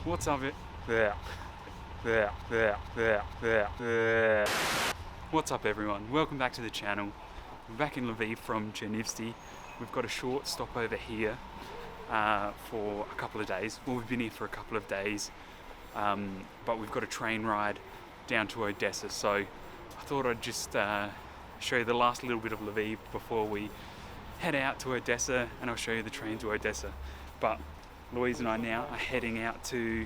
What's up What's up everyone? Welcome back to the channel. We're back in Lviv from Chernivtsi. We've got a short stop over here for a couple of days. Well, we've been here for a couple of days, but we've got a train ride down to Odessa. So I thought I'd just show you the last little bit of Lviv before we head out to Odessa, and I'll show you the train to Odessa. But Louise and I now are heading out to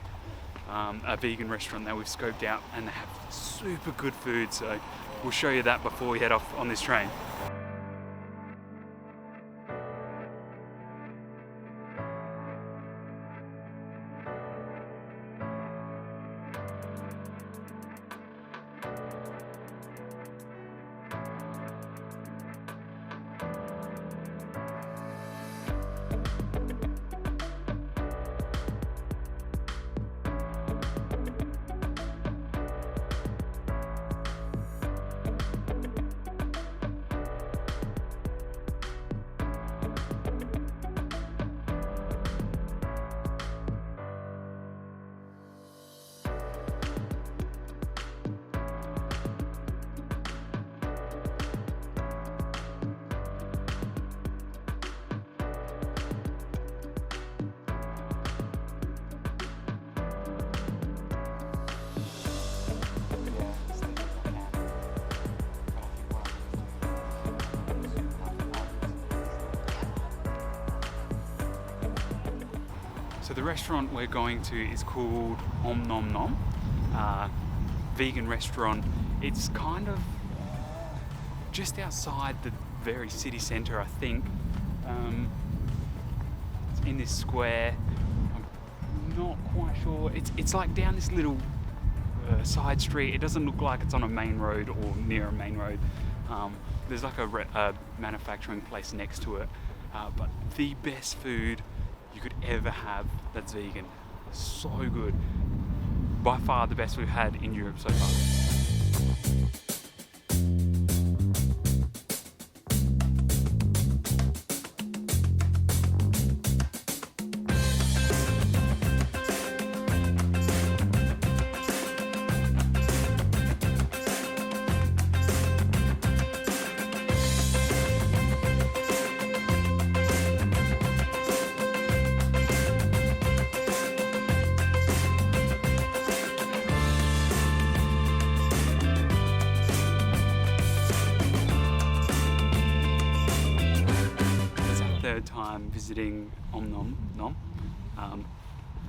a vegan restaurant that we've scoped out, and they have super good food, so we'll show you that before we head off on this train. So the restaurant we're going to is called Om Nom Nom, vegan restaurant. It's kind of just outside the very city centre, I think. It's in this square. I'm not quite sure. It's like down this little side street. It doesn't look like it's on a main road or near a main road. There's like a manufacturing place next to it, but the best food you could ever have that's vegan. So good. By far the best we've had in Europe so far. Third time visiting Om Nom Nom.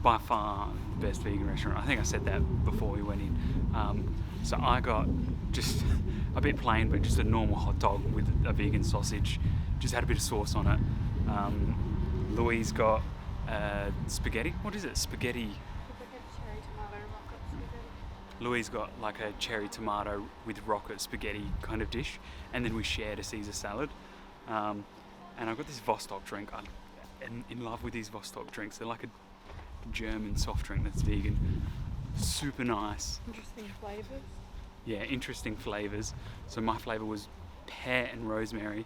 By far the best vegan restaurant. I think I said that before we went in. So I got just a bit plain, but just a normal hot dog with a vegan sausage. Just had a bit of sauce on it. Louise got spaghetti. What is it? Spaghetti. Cherry tomato rocket spaghetti. Louise got like a cherry tomato with rocket spaghetti kind of dish, and then we shared a Caesar salad. And I got this Vostok drink. I'm in love with these Vostok drinks. They're like a German soft drink that's vegan. Super nice. Interesting flavours. Yeah, interesting flavours. So my flavour was pear and rosemary.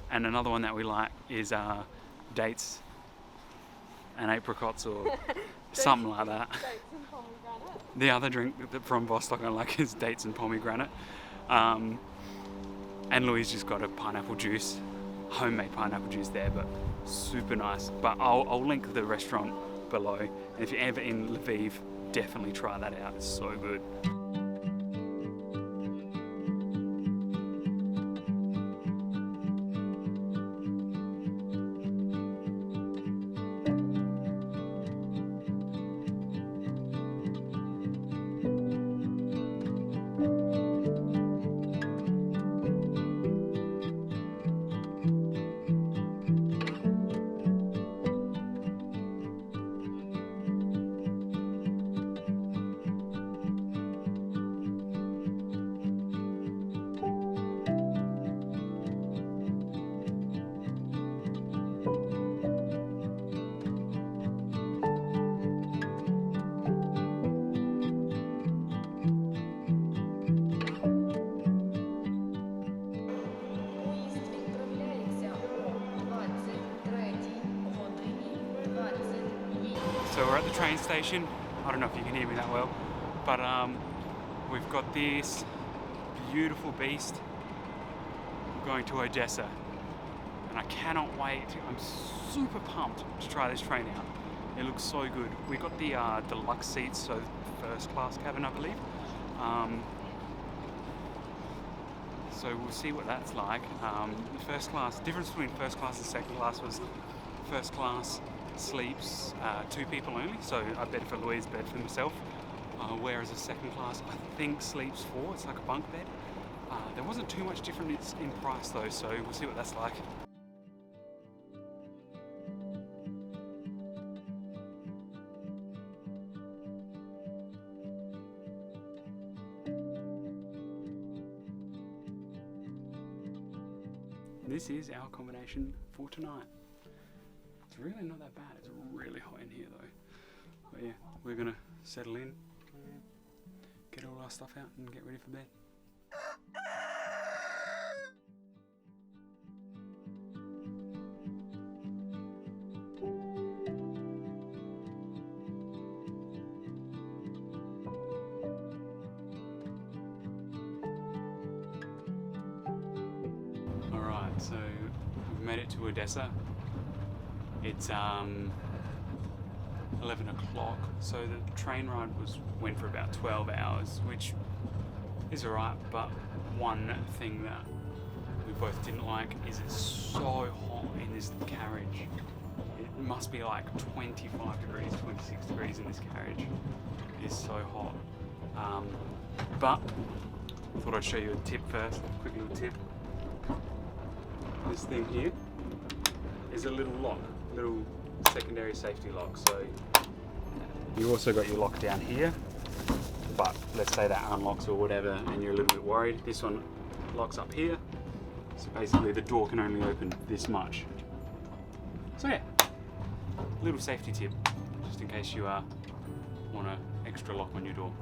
And another one that we like is dates and apricots or something like that. Dates and pomegranate. The other drink from Vostok I like is dates and pomegranate. And Louise just got a pineapple juice. Homemade pineapple juice there, but super nice. But I'll link the restaurant below, and if you're ever in Lviv, definitely try that out. It's so good. So we're at the train station. I don't know if you can hear me that well, but we've got this beautiful beast going to Odessa, and I cannot wait. I'm super pumped to try this train out. It looks so good. We got the deluxe seats, so first class cabin, I believe. So we'll see what that's like. The first class, difference between first class and second class was first class sleeps 2 people only, so a bed for Louise, bed for myself. Whereas a second class, I think, sleeps 4. It's like a bunk bed. There wasn't too much difference in price though, so we'll see what that's like. This is our accommodation for tonight. It's really not that bad. It's really hot in here though. But yeah, we're gonna settle in, get all our stuff out and get ready for bed. Alright, so we've made it to Odessa. It's 11 o'clock, so the train ride went for about 12 hours, which is alright, but one thing that we both didn't like is it's so hot in this carriage. It must be like 25 degrees, 26 degrees in this carriage. It is so hot. But I thought I'd show you a tip first, a quick little tip. This thing here is a little lock, little secondary safety lock. So you also got your lock down here, but let's say that unlocks or whatever and you're a little bit worried, this one locks up here. So basically the door can only open this much. So yeah, little safety tip, just in case you want an extra lock on your door.